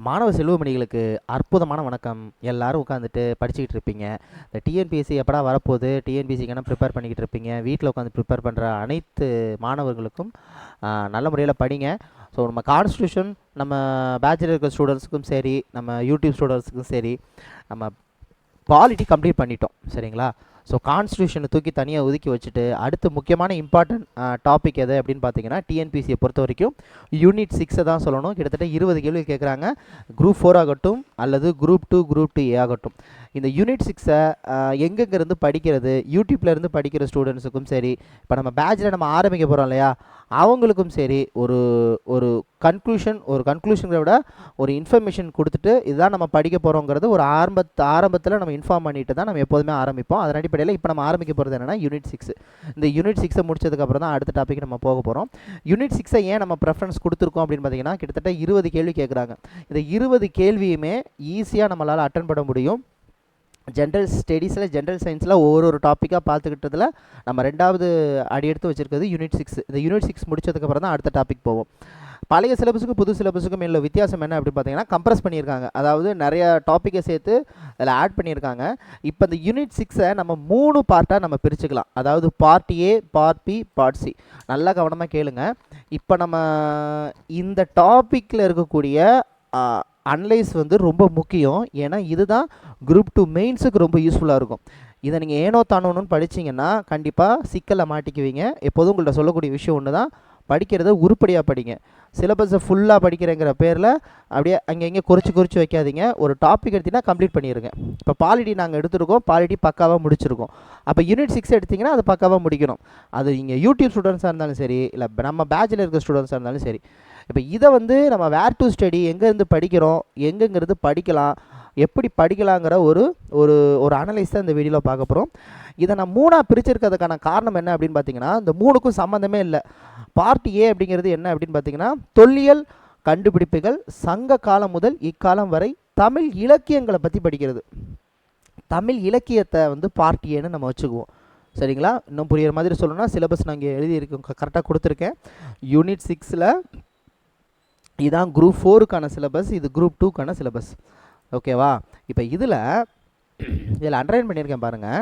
மாணவ செல்வமணிகளுக்கு அற்புதமான வணக்கம். எல்லாரும் உட்காந்துட்டு படிச்சுக்கிட்டு இருப்பீங்க. இந்த டிஎன்பிஎஸ்சி எப்படா வரப்போகுது, டிஎன்பிஎஸ்சிக்கான ப்ரிப்பேர் பண்ணிக்கிட்டு இருப்பீங்க. வீட்டில் உட்காந்து ப்ரிப்பேர் பண்ணுற அனைத்து மாணவர்களுக்கும் நல்ல முறையில் படிங்க. ஸோ நம்ம கான்ஸ்டியூஷன் நம்ம பேச்சுலர் இருக்கிற ஸ்டூடெண்ட்ஸுக்கும் சரி, நம்ம யூடியூப் ஸ்டூடெண்ட்ஸுக்கும் சரி, நம்ம பாலிட்டி கம்ப்ளீட் பண்ணிட்டோம். சரிங்களா? ஸோ கான்ஸ்டியூஷனை தூக்கி தனியாக ஒதுக்கி வச்சுட்டு அடுத்து முக்கியமான இம்பார்ட்டன்ட் டாபிக் எது அப்படின்னு பார்த்தீங்கன்னா, டிஎன்பிசியை பொறுத்த வரைக்கும் யூனிட் 6 தான் சொல்லணும். கிட்டத்தட்ட 20 கேள்வி கேட்குறாங்க. குரூப் 4 ஆகட்டும் அல்லது குரூப் 2 குரூப் 2A ஆகட்டும். இந்த யூனிட் 6 எங்கெங்கேருந்து படிக்கிறது, யூடியூப்லேருந்து படிக்கிற ஸ்டூடெண்ட்ஸுக்கும் சரி, இப்போ நம்ம பேட்சில் நம்ம ஆரம்பிக்க போகிறோம் இல்லையா, அவங்களுக்கும் சரி ஒரு ஒரு கன்க்ளூஷனை விட ஒரு இன்ஃபர்மேஷன் கொடுத்துட்டு இதுதான் நம்ம படிக்க போகிறோங்கிறது ஒரு ஆரம்பத்தில் நம்ம இன்ஃபார்ம் பண்ணிட்டு தான் நம்ம எப்போதுமே ஆரம்பிப்போம். அதன் அடிப்படையில் இப்போ நம்ம ஆரம்பிக்க போகிறது என்னென்னா யூனிட் 6. இந்த யூனிட் 6 முடிச்சதுக்கப்புறம் தான் அடுத்த டாபிக் நம்ம போக போகிறோம். யூனிட் 6 ஏன் நம்ம ப்ரெஃபரன்ஸ் கொடுத்துருக்கோம் அப்படின்னு பார்த்தீங்கன்னா, கிட்டத்தட்ட 20 கேள்வி கேட்குறாங்க. இந்த 20 கேள்வியுமே ஈஸியாக நம்மளால் அட்டன் பண்ண முடியும். ஜென்ரல் ஸ்டடீஸில் ஜென்ரல் சயின்ஸில் ஒரு டாப்பிக்காக பார்த்துக்கிட்டதில் நம்ம ரெண்டாவது அடி எடுத்து வச்சுருக்கிறது யூனிட் 6. இந்த யூனிட் 6 முடிச்சதுக்கப்புறம் தான் அடுத்த டாபிக் போவோம். பழைய சிலபஸுக்கும் புது சிலபஸுக்கும் உள்ள வித்தியாசம் என்ன அப்படின்னு பார்த்தீங்கன்னா, கம்ப்ரஸ் பண்ணியிருக்காங்க. அதாவது நிறைய டாப்பிக்கை சேர்த்து அதில் ஆட் பண்ணியிருக்காங்க. இப்போ இந்த யூனிட் 6 நம்ம 3 பார்ட்டாக நம்ம பிரிச்சுக்கலாம். அதாவது part A, part B, part C. நல்லா கவனமாக கேளுங்க. இப்போ நம்ம இந்த டாப்பிக்கில் இருக்கக்கூடிய அனலைஸ் ரொம்ப முக்கியம். ஏன்னா இதுதான் குரூப் 2 மெயின்ஸுக்கு ரொம்ப யூஸ்ஃபுல்லாக இருக்கும். இதை நீங்கள் ஏனோ தானோன்னு படிச்சிங்கன்னா கண்டிப்பாக சிக்கலில் மாட்டிக்குவீங்க. எப்போதும் உங்கள்கிட்ட சொல்லக்கூடிய விஷயம் ஒன்று தான், படிக்கிறத உருப்படியாக படிங்க. சிலபஸை ஃபுல்லாக படிக்கிறேங்கிற பேரில் அப்படியே அங்கே குறித்து வைக்காதீங்க. ஒரு டாபிக் எடுத்திங்கன்னா கம்ப்ளீட் பண்ணிடுங்க. இப்போ பாலிட்டி நாங்கள் எடுத்துருக்கோம், பாலிட்டி பக்காவாக முடிச்சிருக்கோம். அப்போ யூனிட் 6 எடுத்திங்கன்னா அது பக்காவாக முடிக்கணும். அது நீங்கள் யூடியூப் ஸ்டூடெண்ட்ஸாக இருந்தாலும் சரி, இல்லை நம்ம பேட்சில் இருக்கிற ஸ்டூடெண்ட்ஸாக இருந்தாலும் சரி. இப்போ இதை நம்ம வேர் டு ஸ்டடி, எங்கேருந்து படிக்கிறோம், எங்கெங்கிறது படிக்கலாம், எப்படி படிக்கலாங்கிற ஒரு ஒரு ஒரு அனலைஸ் தான் இந்த வீடியோவில் பார்க்க போகிறோம். இதை நான் 3ஆக பிரிச்சிருக்கிறதுக்கான காரணம் என்ன அப்படின்னு பார்த்தீங்கன்னா, இந்த 3க்கும் சம்மந்தமே இல்லை. பார்ட் ஏ அப்படிங்கிறது என்ன அப்படின்னு பார்த்தீங்கன்னா, தொல்லியல் கண்டுபிடிப்புகள் சங்க காலம் முதல் இக்காலம் வரை தமிழ் இலக்கியங்களை பற்றி படிக்கிறது. தமிழ் இலக்கியத்தை பார்ட் ஏன்னு நம்ம வச்சுக்குவோம். சரிங்களா? இன்னும் புரிகிற மாதிரி சொல்லணும்னா, சிலபஸ் நான் இங்கே எழுதியிருக்கேன், கரெக்டாக கொடுத்துருக்கேன். யூனிட் 6 இதுதான் குரூப் 4க்கான சிலபஸ், இது குரூப் 2க்கான சிலபஸ். ஓகேவா? இப்போ இதில் அண்டர்லைன் பண்ணியிருக்கேன் பாருங்கள்.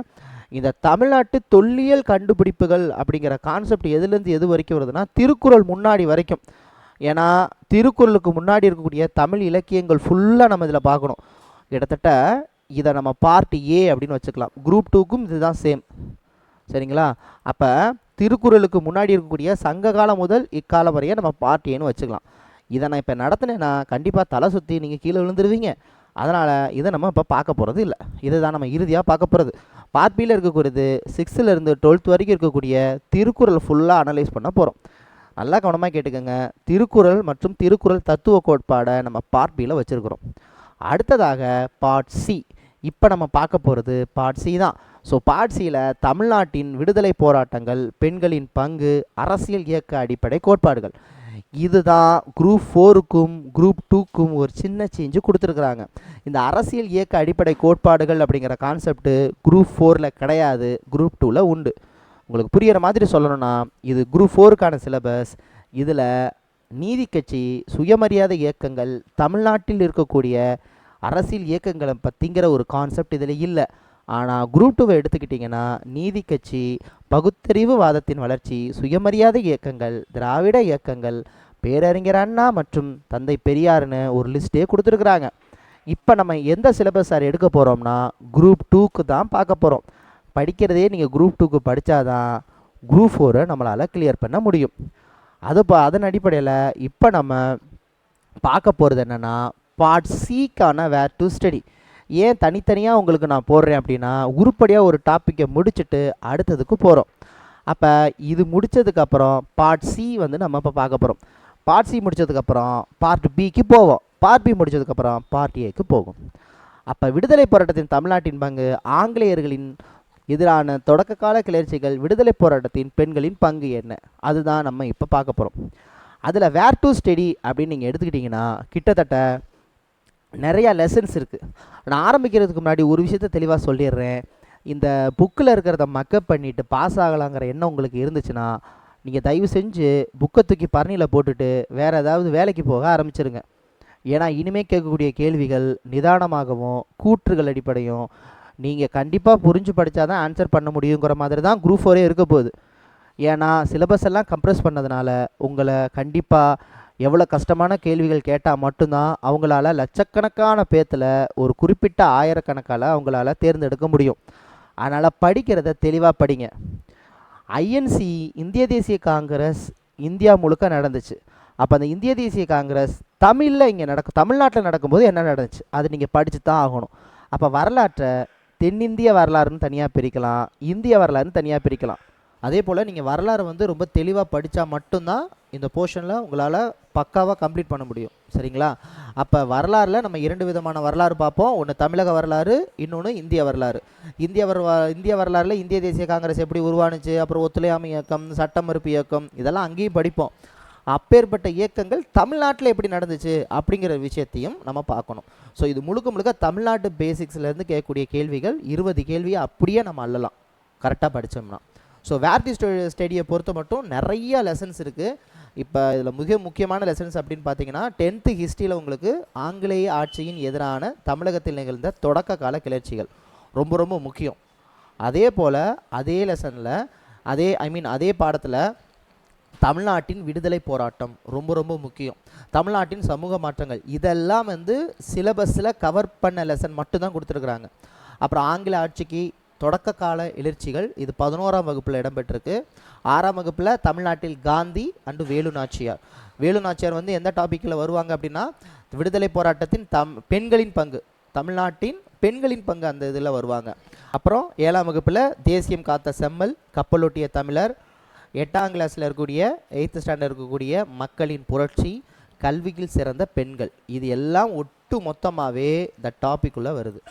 இந்த தமிழ்நாட்டு தொல்லியல் கண்டுபிடிப்புகள் அப்படிங்கிற கான்செப்ட் எதுலேருந்து எது வரைக்கும் வருதுன்னா, திருக்குறள் முன்னாடி வரைக்கும். ஏன்னா திருக்குறளுக்கு முன்னாடி இருக்கக்கூடிய தமிழ் இலக்கியங்கள் ஃபுல்லாக நம்ம இதில் பார்க்கணும். கிட்டத்தட்ட இதை நம்ம பார்ட் ஏ அப்படின்னு வச்சுக்கலாம். குரூப் 2க்கும் இதுதான் சேம். சரிங்களா? அப்போ திருக்குறளுக்கு முன்னாடி இருக்கக்கூடிய சங்க காலம் முதல் இக்காலம் வரையே நம்ம பார்ட் ஏன்னு வச்சுக்கலாம். இதை நான் இப்போ நடத்தினேன்னா கண்டிப்பாக தலை சுற்றி நீங்கள் கீழே விழுந்துருவீங்க. அதனால் இதை நம்ம இப்போ பார்க்க போகிறது இல்லை. இதை தான் நம்ம இறுதியாக பார்க்க போகிறது. பார்ட் பியில் இருக்கக்கூடியது 6லேருந்து 12th வரைக்கும் இருக்கக்கூடிய திருக்குறள் ஃபுல்லாக அனலைஸ் பண்ண போகிறோம். நல்லா கவனமாக கேட்டுக்கோங்க. திருக்குறள் மற்றும் திருக்குறள் தத்துவ கோட்பாடை நம்ம பார்ட் பியில் வச்சுருக்கிறோம். அடுத்ததாக பார்ட் சி. இப்போ நம்ம பார்க்க போகிறது பார்ட் சி தான். ஸோ பார்ட் சியில் தமிழ்நாட்டின் விடுதலை போராட்டங்கள், பெண்களின் பங்கு, அரசியல் இயக்க அடிப்படை கோட்பாடுகள். இதுதான் குரூப் 4க்கும் குரூப் 2க்கும் ஒரு சின்ன சேஞ்சு கொடுத்துருக்குறாங்க. இந்த அரசியல் இயக்க அடிப்படை கோட்பாடுகள் அப்படிங்கிற கான்செப்ட் குரூப் 4ல் கிடையாது, குரூப் 2ல் உண்டு. உங்களுக்கு புரிகிற மாதிரி சொல்லணும்னா, இது குரூப் 4க்கான சிலபஸ். இதில் நீதி கட்சி, சுயமரியாதை இயக்கங்கள், தமிழ்நாட்டில் இருக்கக்கூடிய அரசியல் இயக்கங்களை பற்றிங்கிற ஒரு கான்செப்ட் இதில் இல்லை. ஆனால் குரூப் 2வை எடுத்துக்கிட்டிங்கன்னா, நீதி கட்சி, பகுத்தறிவு வாதத்தின் வளர்ச்சி, சுயமரியாதை இயக்கங்கள், திராவிட இயக்கங்கள், பேரறிஞர் அண்ணா மற்றும் தந்தை பெரியார்னு ஒரு லிஸ்ட்டே கொடுத்துருக்குறாங்க. இப்போ நம்ம எந்த சிலபஸ் சார் எடுக்க போகிறோம்னா, குரூப் 2க்கு தான் பார்க்க போகிறோம். படிக்கிறதே நீங்கள் குரூப் 2க்கு படித்தாதான் குரூப் 4 நம்மளால் கிளியர் பண்ண முடியும். அதன் அடிப்படையில் இப்போ நம்ம பார்க்க போகிறது என்னென்னா, பார்ட் சிக்கான வேர் டு ஸ்டடி. ஏன் தனித்தனியாக உங்களுக்கு நான் போடுறேன் அப்படின்னா, உருப்படியாக ஒரு டாப்பிக்கை முடிச்சுட்டு அடுத்ததுக்கு போகிறோம். அப்போ இது முடித்ததுக்கப்புறம் பார்ட் சி நம்ம இப்போ பார்க்க போகிறோம். பார்ட் சி முடித்ததுக்கப்புறம் பார்ட் பிக்கு போவோம். பார்ட் பி முடித்ததுக்கப்புறம் பார்ட் ஏக்கு போகும். அப்போ விடுதலை போராட்டத்தின் தமிழ்நாட்டின் பங்கு, ஆங்கிலேயர்களின் எதிரான தொடக்க கால கிளர்ச்சிகள், விடுதலை போராட்டத்தின் பெண்களின் பங்கு என்ன, அதுதான் நம்ம இப்போ பார்க்க போகிறோம். அதில் வேர் டு ஸ்டடி அப்படின்னு நீங்கள் எடுத்துக்கிட்டிங்கன்னா கிட்டத்தட்ட நிறையா லெசன்ஸ் இருக்குது. நான் ஆரம்பிக்கிறதுக்கு முன்னாடி ஒரு விஷயத்தை தெளிவாக சொல்லிடுறேன். இந்த புக்கில் இருக்கிறத மக்கப் பண்ணிவிட்டு பாஸ் ஆகலாங்கிற எண்ணம் உங்களுக்கு இருந்துச்சுன்னா, நீங்கள் தயவு செஞ்சு புக்கை தூக்கி பரணியில் போட்டுட்டு வேறு ஏதாவது வேலைக்கு போக ஆரம்பிச்சிருங்க. ஏன்னா இனிமேல் கேட்கக்கூடிய கேள்விகள் நிதானமாகவும் கூற்றுகள் அடிப்படையும் நீங்கள் கண்டிப்பாக புரிஞ்சு படித்தா தான் ஆன்சர் பண்ண முடியுங்கிற மாதிரி தான் குரூப் 4 இருக்க போகுது. ஏன்னா சிலபஸ் எல்லாம் கம்ப்ரெஸ் பண்ணதுனால உங்களை கண்டிப்பாக எவ்வளோ கஷ்டமான கேள்விகள் கேட்டால் மட்டும்தான் அவங்களால லட்சக்கணக்கான பேத்தில் ஒரு குறிப்பிட்ட ஆயிரக்கணக்கால் அவங்களால தேர்ந்தெடுக்க முடியும். அதனால் படிக்கிறத தெளிவாக படிங்க. ஐஎன்சி இந்திய தேசிய காங்கிரஸ் இந்தியா முழுக்க நடந்துச்சு. அப்போ அந்த இந்திய தேசிய காங்கிரஸ் தமிழில் இங்கே தமிழ்நாட்டில் நடக்கும்போது என்ன நடந்துச்சு அது நீங்கள் படித்து தான் ஆகணும். அப்போ வரலாற்றை தென்னிந்திய வரலாறுன்னு தனியாக பிரிக்கலாம், இந்திய வரலாறுன்னு தனியாக பிரிக்கலாம். அதே போல் நீங்கள் வரலாறு வந்து ரொம்ப தெளிவாக படித்தா மட்டும்தான் இந்த போர்ஷனில் உங்களால் பக்காவாக கம்ப்ளீட் பண்ண முடியும். சரிங்களா? அப்போ வரலாறில் நம்ம 2 விதமான வரலாறு பார்ப்போம். ஒன்று தமிழக வரலாறு, இன்னொன்று இந்திய வரலாறு. இந்திய வரலாறில் இந்திய தேசிய காங்கிரஸ் எப்படி உருவானுச்சு, அப்புறம் ஒத்துழையாமை இயக்கம், சட்ட மறுப்பு இயக்கம், இதெல்லாம் அங்கேயும் படிப்போம். அப்பேற்பட்ட இயக்கங்கள் தமிழ்நாட்டில் எப்படி நடந்துச்சு அப்படிங்கிற விஷயத்தையும் நம்ம பார்க்கணும். ஸோ இது முழுக்க முழுக்க தமிழ்நாட்டு பேசிக்ஸ்லேருந்து கேட்கக்கூடிய கேள்விகள் 20 கேள்வியை அப்படியே நம்ம அள்ளலாம் கரெக்டாக படித்தோம்னா. ஸோ வேர்தி ஸ்டடியை பொறுத்த மட்டும் நிறைய லெசன்ஸ் இருக்குது. இப்போ இதில் மிக முக்கியமான லெசன்ஸ் அப்படின்னு பார்த்தீங்கன்னா 10th ஹிஸ்ட்ரியில் உங்களுக்கு ஆங்கிலேய ஆட்சியின் எதிரான தமிழகத்தில் நிகழ்ந்த தொடக்க கால கிளர்ச்சிகள் ரொம்ப ரொம்ப முக்கியம். அதே போல் அதே லெசனில் அதே பாடத்தில் தமிழ்நாட்டின் விடுதலை போராட்டம் ரொம்ப ரொம்ப முக்கியம். தமிழ்நாட்டின் சமூக மாற்றங்கள் இதெல்லாம் வந்து சிலபஸில் கவர் பண்ண லெசன் மட்டும்தான் கொடுத்துருக்குறாங்க. அப்புறம் ஆங்கில ஆட்சிக்கு தொடக்க கால எழுச்சிகள் இது 11ஆம் வகுப்பில் இடம்பெற்றிருக்கு. 6ஆம் வகுப்பில் தமிழ்நாட்டில் காந்தி அண்டு வேலு நாச்சியார் வந்து எந்த டாப்பிக்கில் வருவாங்க அப்படின்னா விடுதலை போராட்டத்தின் பெண்களின் பங்கு, தமிழ்நாட்டின் பெண்களின் பங்கு அந்த இதில் வருவாங்க. அப்புறம் 7ஆம் வகுப்பில் தேசியம் காத்த செம்மல், கப்பலோட்டிய தமிழர், 8ஆம் கிளாஸில் இருக்கக்கூடிய 8th ஸ்டாண்டர்ட் இருக்கக்கூடிய மக்களின் புரட்சி, கல்வியில் சிறந்த பெண்கள், இது எல்லாம் ஒட்டு மொத்தமாகவே இந்த டாப்பிக்குள்ளே வருது.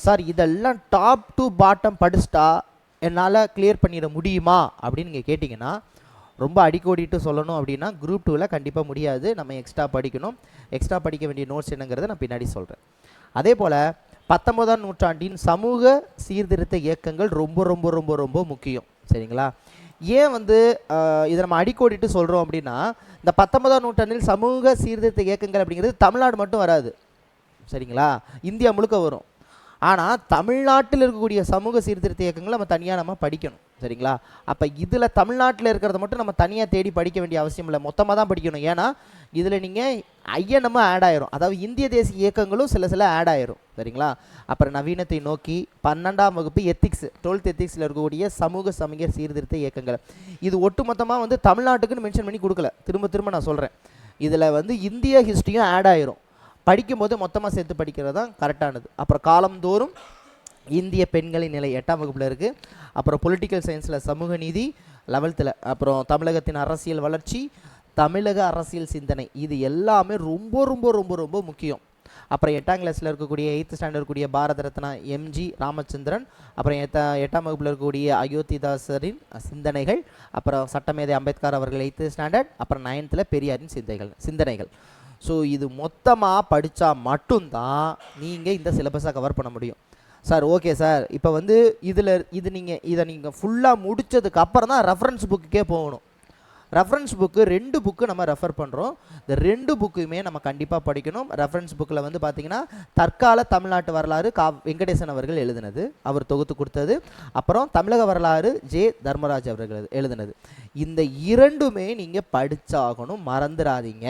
சார் இதெல்லாம் டாப் டு பாட்டம் படிச்சுட்டா என்னால் கிளியர் பண்ணிட முடியுமா அப்படின்னு நீங்கள் கேட்டிங்கன்னா ரொம்ப அடிக்கோடிட்டு சொல்லணும் அப்படின்னா குரூப் 2ல் கண்டிப்பாக முடியாது. நம்ம எக்ஸ்ட்ரா படிக்கணும். எக்ஸ்ட்ரா படிக்க வேண்டிய நோட்ஸ் என்னங்கிறத நான் பின்னாடி சொல்கிறேன். அதே போல் 19ஆம் நூற்றாண்டின் சமூக சீர்திருத்த இயக்கங்கள் ரொம்ப ரொம்ப ரொம்ப ரொம்ப முக்கியம். சரிங்களா? ஏன் வந்து இதை நம்ம அடிக்கோடிட்டு சொல்கிறோம் அப்படின்னா இந்த 19ஆம் நூற்றாண்டில் சமூக சீர்திருத்த இயக்கங்கள் அப்படிங்கிறது தமிழ்நாடு மட்டும் வராது. சரிங்களா? இந்தியா முழுக்க வரும். ஆனால் தமிழ்நாட்டில் இருக்கக்கூடிய சமூக சீர்திருத்த இயக்கங்களை நம்ம படிக்கணும். சரிங்களா? அப்போ இதில் தமிழ்நாட்டில் இருக்கிறத மட்டும் நம்ம தனியாக தேடி படிக்க வேண்டிய அவசியம் இல்லை, மொத்தமாக தான் படிக்கணும். ஏன்னா இதில் நீங்கள் ஐஎன்எம் ஆட் ஆயிரும், அதாவது இந்திய தேசிய இயக்கங்களும் சில ஆட் ஆயிரும். சரிங்களா? அப்புறம் நவீனத்தை நோக்கி 12ஆம் வகுப்பு எத்திக்ஸ் 12th எத்திக்ஸில் இருக்கக்கூடிய சமூக சீர்திருத்த இயக்கங்கள் இது ஒட்டுமொத்தமாக வந்து தமிழ்நாட்டுக்குன்னு மென்ஷன் பண்ணி கொடுக்கல. திரும்ப நான் சொல்கிறேன், இதில் வந்து இந்திய ஹிஸ்ட்ரியும் ஆட் ஆயிரும். படிக்கும்போது மொத்தமாக சேர்த்து படிக்கிறது தான் கரெக்டானது. அப்புறம் காலந்தோறும் இந்திய பெண்களின் நிலை 8ஆம் வகுப்பில் இருக்குது. அப்புறம் பொலிட்டிக்கல் சயின்ஸில் சமூக நீதி 11th. அப்புறம் தமிழகத்தின் அரசியல் வளர்ச்சி, தமிழக அரசியல் சிந்தனை, இது எல்லாமே ரொம்ப ரொம்ப ரொம்ப ரொம்ப முக்கியம். அப்புறம் 8ஆம் கிளாஸில் இருக்கக்கூடிய 8th ஸ்டாண்டர்ட் இருக்கக்கூடிய பாரத ரத்னா எம்ஜி ராமச்சந்திரன், அப்புறம் 8ஆம் வகுப்பில் இருக்கக்கூடிய அயோத்திதாசரின் சிந்தனைகள், அப்புறம் சட்டமேதை அம்பேத்கர் அவர்கள் 8th ஸ்டாண்டர்ட், அப்புறம் 9th பெரியாரின் சிந்தனைகள். ஸோ இது மொத்தமாக படித்தா மட்டும்தான் நீங்கள் இந்த சிலபஸை கவர் பண்ண முடியும். சார் ஓகே சார், இப்போ வந்து இதை நீங்கள் ஃபுல்லாக முடித்ததுக்கு அப்புறம் தான் ரெஃபரன்ஸ் புக்குக்கே போகணும். ரெஃபரன்ஸ் புக்கு 2 புக்கு நம்ம ரெஃபர் பண்ணுறோம். இந்த 2 புக்குமே நம்ம கண்டிப்பாக படிக்கணும். ரெஃபரன்ஸ் புக்கில் வந்து பார்த்திங்கன்னா தற்கால தமிழ்நாட்டு வரலாறு வெங்கடேசன் அவர்கள் எழுதினது, அவர் தொகுத்து கொடுத்தது. அப்புறம் தமிழக வரலாறு ஜே தர்மராஜ் அவர்கள் எழுதினது. இந்த 2மே நீங்கள் படித்தாகணும், மறந்துடாதீங்க.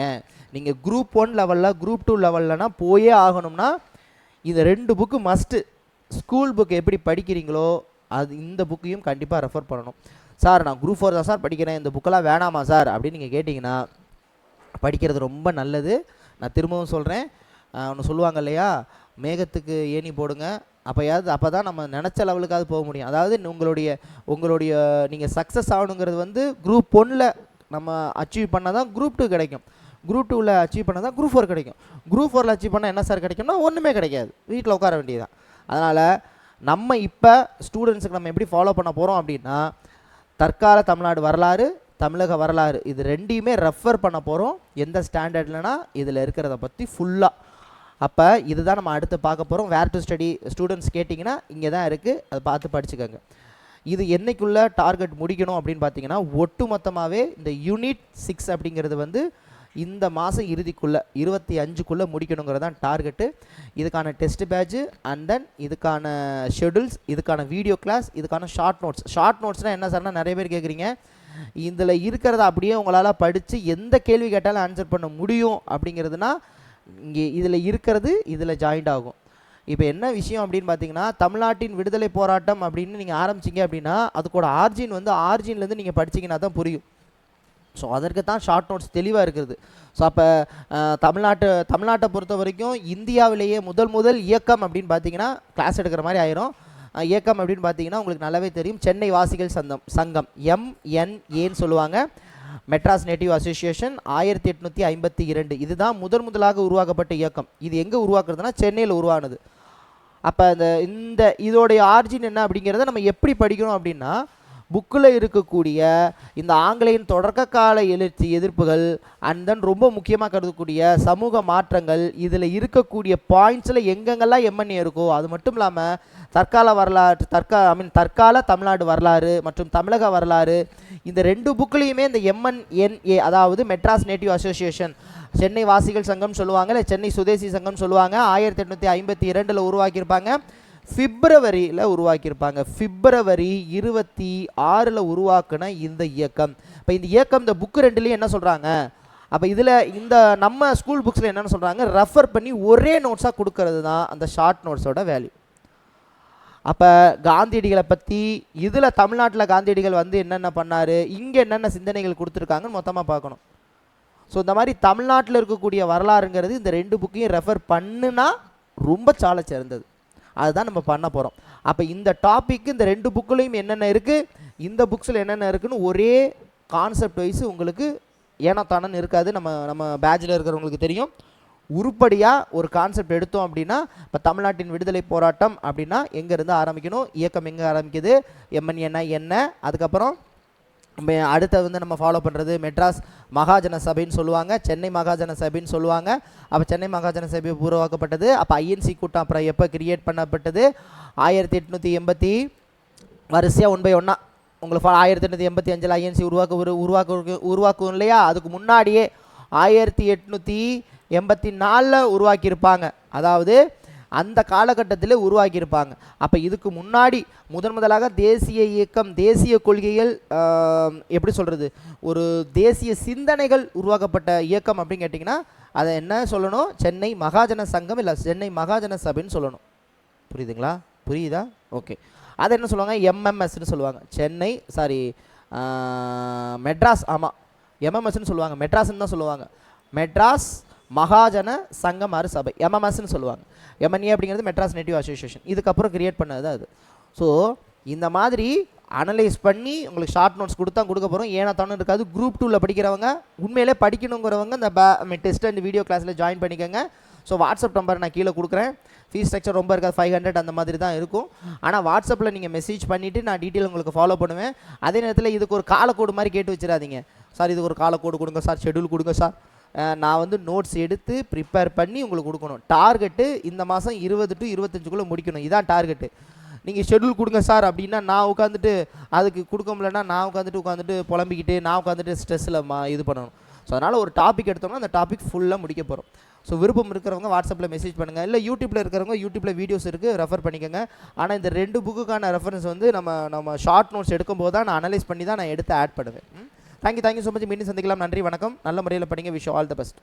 நீங்கள் குரூப் 1 லெவலில் குரூப் 2 லெவல்லனா போயே ஆகணும்னா இந்த 2 புக்கு மஸ்ட்டு. ஸ்கூல் புக் எப்படி படிக்கிறீங்களோ இந்த புக்கையும் கண்டிப்பாக ரெஃபர் பண்ணணும். சார் நான் குரூப் 4 தான் சார் படிக்கிறேன், இந்த புக்கெல்லாம் வேணாமா சார் அப்படின்னு நீங்கள் கேட்டிங்கன்னா படிக்கிறது ரொம்ப நல்லது. நான் திரும்பவும் சொல்கிறேன், ஒன்று சொல்லுவாங்க இல்லையா, மேகத்துக்கு ஏணி போடுங்க, அப்போ தான் நம்ம நினச்ச லெவலுக்காவது போக முடியும். அதாவது உங்களுடைய நீங்கள் சக்ஸஸ் ஆகணுங்கிறது வந்து குரூப் 1ல் நம்ம அச்சீவ் பண்ணால் தான் குரூப் 2 கிடைக்கும். குரூப் 2ல் அச்சீவ் பண்ணால் தான் குரூப் 4 கிடைக்கும். குரூப் 4ல் அச்சீவ் பண்ணால் என்ன சார் கிடைக்கும்னா ஒன்றுமே கிடைக்காது, வீட்டில் உட்கார வேண்டியதுதான். அதனால் நம்ம இப்போ ஸ்டூடெண்ட்ஸுக்கு நம்ம எப்படி ஃபாலோ பண்ண போகிறோம் அப்படின்னா தற்கால தமிழ்நாடு வரலாறு, தமிழக வரலாறு, இது 2யுமே ரெஃபர் பண்ண போகிறோம். எந்த ஸ்டாண்டர்ட்லனா இதில் இருக்கிறத பற்றி ஃபுல்லாக. அப்போ இதுதான் நம்ம அடுத்து பார்க்க போகிறோம். வேர் டு ஸ்டடி ஸ்டூடெண்ட்ஸ் கேட்டிங்கன்னா இங்கே தான் இருக்குது, அதை பார்த்து படிச்சுக்கோங்க. இது என்னைக்குள்ளே டார்கெட் முடிக்கணும் அப்படின்னு பார்த்தீங்கன்னா ஒட்டு மொத்தமாகவே இந்த யூனிட் 6 அப்படிங்கிறது வந்து இந்த மாதம் இறுதிக்குள்ளே 25க்குள்ளே முடிக்கணுங்கிறது தான் டார்கெட்டு. இதுக்கான டெஸ்ட் பேட்ச் அண்ட் தென் இதுக்கான ஷெடியூல்ஸ், இதுக்கான வீடியோ கிளாஸ், இதுக்கான ஷார்ட் நோட்ஸ்னால் என்ன சார்னா நிறைய பேர் கேட்குறீங்க. இதில் இருக்கிறத அப்படியே உங்களால் படித்து எந்த கேள்வி கேட்டாலும் ஆன்சர் பண்ண முடியும் அப்படிங்கிறதுனா இங்கே இதில் இருக்கிறது இதில் ஜாயிண்ட் ஆகும். இப்போ என்ன விஷயம் அப்படின்னு பார்த்தீங்கன்னா, தமிழ்நாட்டின் விடுதலை போராட்டம் அப்படின்னு நீங்கள் ஆரம்பிச்சிங்க அப்படின்னா அதுக்கூட ஆர்ஜின்லேருந்து நீங்கள் படிச்சிங்கன்னா தான் புரியும். ஸோ அதற்கு தான் ஷார்ட் நோட்ஸ் தெளிவாக இருக்குது. ஸோ அப்போ தமிழ்நாட்டை பொறுத்த வரைக்கும் இந்தியாவிலேயே முதல் இயக்கம் அப்படின்னு பார்த்தீங்கன்னா கிளாஸ் எடுக்கிற மாதிரி ஆயிரும். இயக்கம் அப்படின்னு பார்த்தீங்கன்னா உங்களுக்கு நல்லாவே தெரியும், சென்னை வாசிகள் சங்கம் MNAன்னு சொல்லுவாங்க. Madras native association 1852. இதுதான் முதலாக உருவாக்கப்பட்ட இயக்கம். இது எங்கே உருவாக்குறதுனா சென்னையில் உருவானது. அப்போ இதோடைய ஆர்ஜின் என்ன அப்படிங்கிறத நம்ம எப்படி படிக்கணும் அப்படின்னா, புக்கில் இருக்கக்கூடிய இந்த ஆங்கிலேயின் தொடக்க கால எழுச்சி எதிர்ப்புகள் அண்ட் தென் ரொம்ப முக்கியமாக கருதக்கூடிய சமூக மாற்றங்கள், இதில் இருக்கக்கூடிய பாயிண்ட்ஸில் எங்கெங்கெல்லாம் MNA இருக்கோ அது மட்டும் இல்லாமல் தற்கால தமிழ்நாடு வரலாறு மற்றும் தமிழக வரலாறு, இந்த 2 புக்லேயுமே இந்த MNA அதாவது மெட்ராஸ் நேட்டிவ் அசோசியேஷன், சென்னை வாசிகள் சங்கம் சொல்லுவாங்க, இல்லை சென்னை சுதேசி சங்கம் சொல்லுவாங்க, 1852 உருவாக்கியிருப்பாங்க. பிப்ரவரியில் உருவாக்கியிருப்பாங்க. பிப்ரவரி 26 உருவாக்குன இந்த இயக்கம். இப்போ இந்த இயக்கம் இந்த புக்கு 2லேயும் என்ன சொல்கிறாங்க, அப்போ இதில் இந்த நம்ம ஸ்கூல் புக்ஸில் என்னென்னு சொல்கிறாங்க, ரெஃபர் பண்ணி ஒரே நோட்ஸாக கொடுக்கறது தான் அந்த ஷார்ட் நோட்ஸோட வேல்யூ. அப்போ காந்தியடிகளை பற்றி இதில் தமிழ்நாட்டில் காந்தியடிகள் என்னென்ன பண்ணார், இங்கே என்னென்ன சிந்தனைகள் கொடுத்துருக்காங்கன்னு மொத்தமாக பார்க்கணும். ஸோ இந்த மாதிரி தமிழ்நாட்டில் இருக்கக்கூடிய வரலாறுங்கிறது இந்த 2 புக்கையும் ரெஃபர் பண்ணுனா ரொம்ப சால சிறந்தது. அதுதான் நம்ம பண்ண போகிறோம். அப்போ இந்த டாபிக் இந்த 2 புக்குலையும் என்னென்ன இருக்குது, இந்த புக்ஸில் என்னென்ன இருக்குன்னு ஒரே கான்செப்ட் வைஸ் உங்களுக்கு ஏனோ தானன்னு இருக்காது. நம்ம பேட்சில் இருக்கிறவங்களுக்கு தெரியும். உருப்படியாக ஒரு கான்செப்ட் எடுத்தோம் அப்படின்னா, இப்போ தமிழ்நாட்டின் விடுதலை போராட்டம் அப்படின்னா எங்கேருந்து ஆரம்பிக்கணும், இயக்கம் எங்கே ஆரம்பிக்குது, MNA என்ன, அதுக்கப்புறம் அடுத்த நம்ம ஃபாலோ பண்ணுறது மெட்ராஸ் மகாஜன சபைன்னு சொல்லுவாங்க, சென்னை மகாஜன சபைன்னு சொல்லுவாங்க. அப்போ சென்னை மகாஜன சபை உருவாக்கப்பட்டது. அப்போ INC கூட்டம் அப்புறம் எப்போ கிரியேட் பண்ணப்பட்டது, 1880 வரிசையாக 1 by 1 உங்களுக்கு 1885 INC உருவாக்கும் இல்லையா. அதுக்கு முன்னாடியே 1884 உருவாக்கியிருப்பாங்க. அதாவது அந்த காலகட்டத்தில் உருவாக்கியிருப்பாங்க. அப்போ இதுக்கு முன்னாடி முதலாக தேசிய இயக்கம், தேசிய கொள்கைகள், எப்படி சொல்கிறது, ஒரு தேசிய சிந்தனைகள் உருவாக்கப்பட்ட இயக்கம் அப்படின்னு கேட்டிங்கன்னா அதை என்ன சொல்லணும், சென்னை மகாஜன சங்கம் இல்லை சென்னை மகாஜன சபைன்னு சொல்லணும். புரியுதா? ஓகே. அதை என்ன சொல்லுவாங்க, MMSன்னு சொல்லுவாங்க. மெட்ராஸ், ஆமாம் MMSன்னு சொல்லுவாங்க, மெட்ராஸ்ன்னு தான் சொல்லுவாங்க. மெட்ராஸ் மகாஜன சங்கம் சபை MMSன்னு சொல்லுவாங்க. MNA அப்படிங்கிறது மெட்ராஸ் நேட்டிவ் அசோசியேஷன். இதுக்கப்புறம் கிரியேட் பண்ணது அது. ஸோ இந்த மாதிரி அனலைஸ் பண்ணி உங்களுக்கு ஷார்ட் நோட்ஸ் கொடுக்க போகிறோம். ஏன்னா தானே இருக்காது. குரூப் 2ல் படிக்கிறவங்க, உண்மையிலே படிக்கணுங்கிறவங்க இந்த டெஸ்ட் அண்ட் வீடியோ கிளாஸில் ஜாயின் பண்ணிக்கோங்க. ஸோ வாட்ஸ்அப் நம்பர் நான் கீழே கொடுக்குறேன். ஃபீஸ் ஸ்ட்ரக்சர் ரொம்ப இருக்காது, 500 அந்த மாதிரி தான் இருக்கும். ஆனால் வாட்ஸ்அப்பில் நீங்கள் மெசேஜ் பண்ணிவிட்டு நான் டீட்டெயில் உங்களுக்கு ஃபாலோ பண்ணுவேன். அதே நேரத்தில் இதுக்கு ஒரு காலக்கோடு மாதிரி கேட்டு வச்சிடாதீங்க. சார் இதுக்கு ஒரு காலக்கோடு கொடுங்க சார், ஷெடியூல் கொடுங்க சார். நான் நோட்ஸ் எடுத்து ப்ரிப்பேர் பண்ணி உங்களுக்கு கொடுக்கணும். டார்கெட்டு இந்த மாதம் 20 to 25 முடிக்கணும். இதான் டார்கெட்டு. நீங்கள் ஷெடியூல் கொடுங்க சார் அப்படின்னா நான் உட்காந்துட்டு அதுக்கு கொடுக்க முடியலன்னா நான் உட்காந்துட்டு புலம்பிக்கிட்டு நான் உட்காந்துட்டு ஸ்ட்ரெஸ்ஸில் இது பண்ணணும். ஸோ அதனால் ஒரு டாபிக் எடுத்தோம்னா அந்த டாபிக் ஃபுல்லாக முடிக்க போகிறோம். ஸோ விருப்பம் இருக்கிறவங்க வாட்ஸ்அப்பில் மெசேஜ் பண்ணுங்கள், இல்லை யூடியூப்பில் இருக்கிறவங்க யூடியூப்பில் வீடியோஸ் இருக்குது, ரெஃபர் பண்ணிக்கோங்க. ஆனால் இந்த 2 புக்குக்கான ரெஃபரன்ஸ் நம்ம ஷார்ட் நோட்ஸ் எடுக்கும்போது தான் நான் அனலைஸ் பண்ணி தான் நான் எடுத்து ஆட் பண்ணுவேன். Thank you so much. மீண்டும் சந்திக்கலாம். நன்றி, வணக்கம். நல்ல முறையில் படிங்க. Wish all the best.